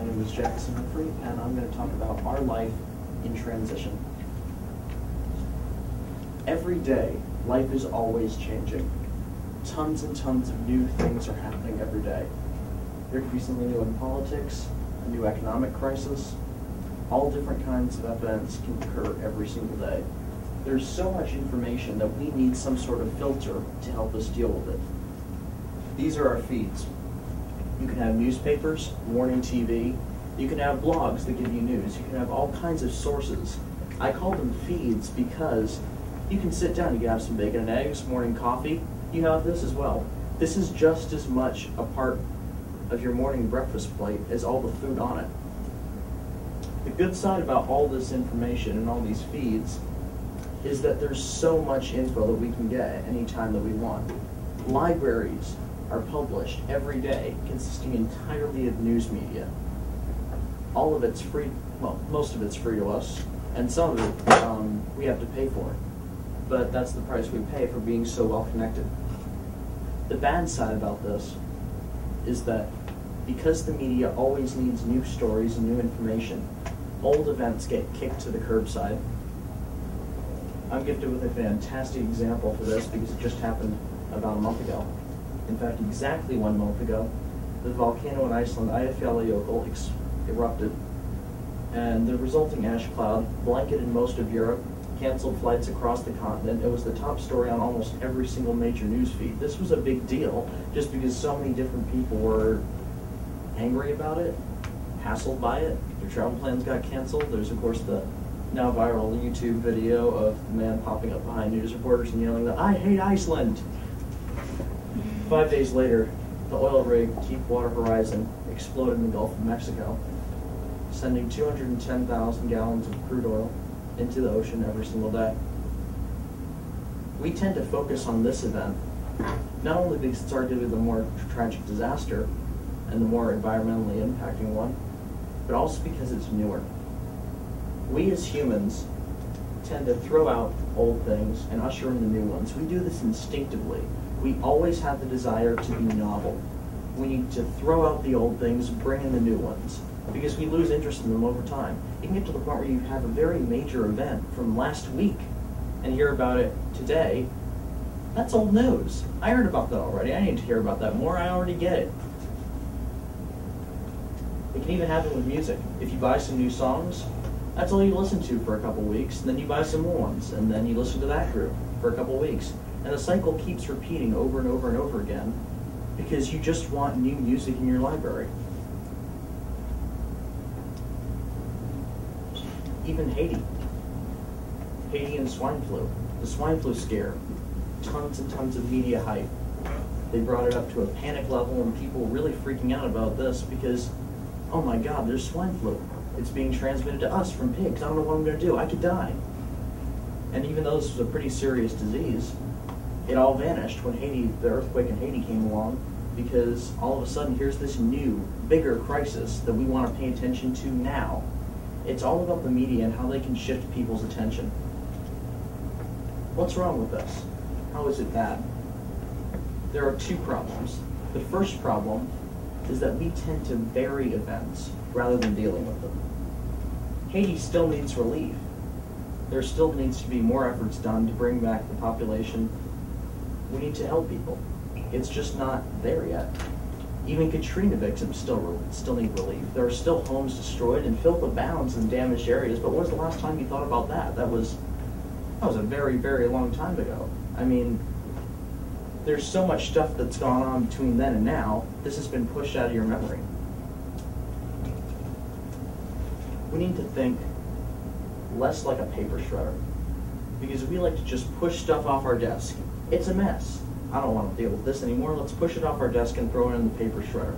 My name is Jackson Humphrey, and I'm going to talk about our life in transition. Every day, life is always changing. Tons and tons of new things are happening every day. There could be something new in politics, a new economic crisis. All different kinds of events can occur every single day. There's so much information that we need some sort of filter to help us deal with it. These are our feeds. You can have newspapers, morning TV. You can have blogs that give you news. You can have all kinds of sources. I call them feeds because you can sit down, you can have some bacon and eggs, morning coffee. You have this as well. This is just as much a part of your morning breakfast plate as all the food on it. The good side about all this information and all these feeds is that there's so much info that we can get at any time that we want. Libraries are published every day, consisting entirely of news media. All of it's free, well, most of it's free to us, and some of it we have to pay for it. But that's the price we pay for being so well connected. The bad side about this is that because the media always needs new stories and new information, old events get kicked to the curbside. I'm gifted with a fantastic example for this because it just happened about a month ago. In fact, exactly 1 month ago, the volcano in Iceland, Eyjafjallajökull, erupted, and the resulting ash cloud blanketed most of Europe, canceled flights across the continent. It was the top story on almost every single major news feed. This was a big deal just because so many different people were angry about it, hassled by it. Their travel plans got canceled. There's, of course, the now viral YouTube video of the man popping up behind news reporters and yelling that, "I hate Iceland!" 5 days later, the oil rig Deepwater Horizon exploded in the Gulf of Mexico, sending 210,000 gallons of crude oil into the ocean every single day. We tend to focus on this event, not only because it's arguably the more tragic disaster and the more environmentally impacting one, but also because it's newer. We as humans tend to throw out old things and usher in the new ones. We do this instinctively. We always have the desire to be novel. We need to throw out the old things, bring in the new ones, because we lose interest in them over time. You can get to the point where you have a very major event from last week and hear about it today. That's old news. I heard about that already. I need to hear about that more. I already get it. It can even happen with music. If you buy some new songs, that's all you listen to for a couple weeks, and then you buy some more ones, and then you listen to that group for a couple weeks. And the cycle keeps repeating over and over and over again because you just want new music in your library. Even Haiti and swine flu. The swine flu scare. Tons and tons of media hype. They brought it up to a panic level and people really freaking out about this because, oh my God, there's swine flu. It's being transmitted to us from pigs. I don't know what I'm going to do. I could die. And even though this was a pretty serious disease, it all vanished when the earthquake in Haiti came along because all of a sudden here's this new, bigger crisis that we want to pay attention to now. It's all about the media and how they can shift people's attention. What's wrong with this? How is it bad? There are two problems. The first problem is that we tend to bury events rather than dealing with them. Haiti still needs relief. There still needs to be more efforts done to bring back the population. We need to help people. It's just not there yet. Even Katrina victims still need relief. There are still homes destroyed and filth abounds in damaged areas, but when was the last time you thought about that? That was a very, very long time ago. I mean, there's so much stuff that's gone on between then and now, this has been pushed out of your memory. We need to think less like a paper shredder, because we like to just push stuff off our desk. It's a mess. I don't want to deal with this anymore. Let's push it off our desk and throw it in the paper shredder.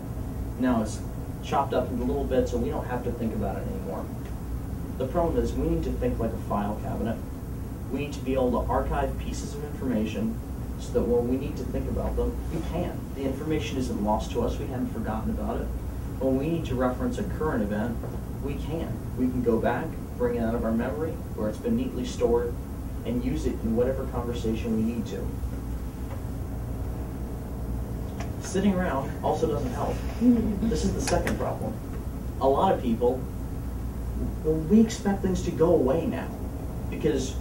Now it's chopped up into little bits and we don't have to think about it anymore. The problem is we need to think like a file cabinet. We need to be able to archive pieces of information so that when we need to think about them, we can. The information isn't lost to us. We haven't forgotten about it. When we need to reference a current event, we can. We can go back, bring it out of our memory where it's been neatly stored, and use it in whatever conversation we need to. Sitting around also doesn't help. This is the second problem. a lot of people, we expect things to go away now because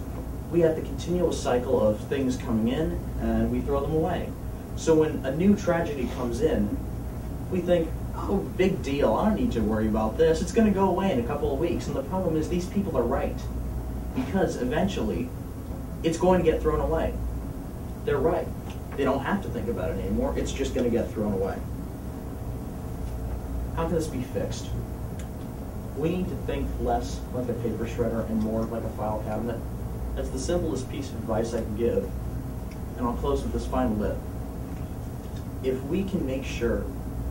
we have the continual cycle of things coming in and we throw them away. So when a new tragedy comes in, we think, oh, big deal, I don't need to worry about this. It's going to go away in a couple of weeks. And the problem is these people are right, because eventually it's going to get thrown away. They're right. They don't have to think about it anymore. It's just going to get thrown away. How can this be fixed? We need to think less like a paper shredder and more like a file cabinet. That's the simplest piece of advice I can give. And I'll close with this final bit. If we can make sure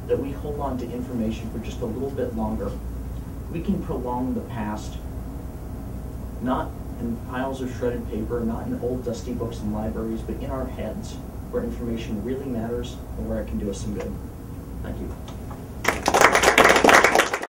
that we hold on to information for just a little bit longer, we can prolong the past, not in piles of shredded paper, not in old dusty books and libraries, but in our heads, where information really matters and where it can do us some good. Thank you.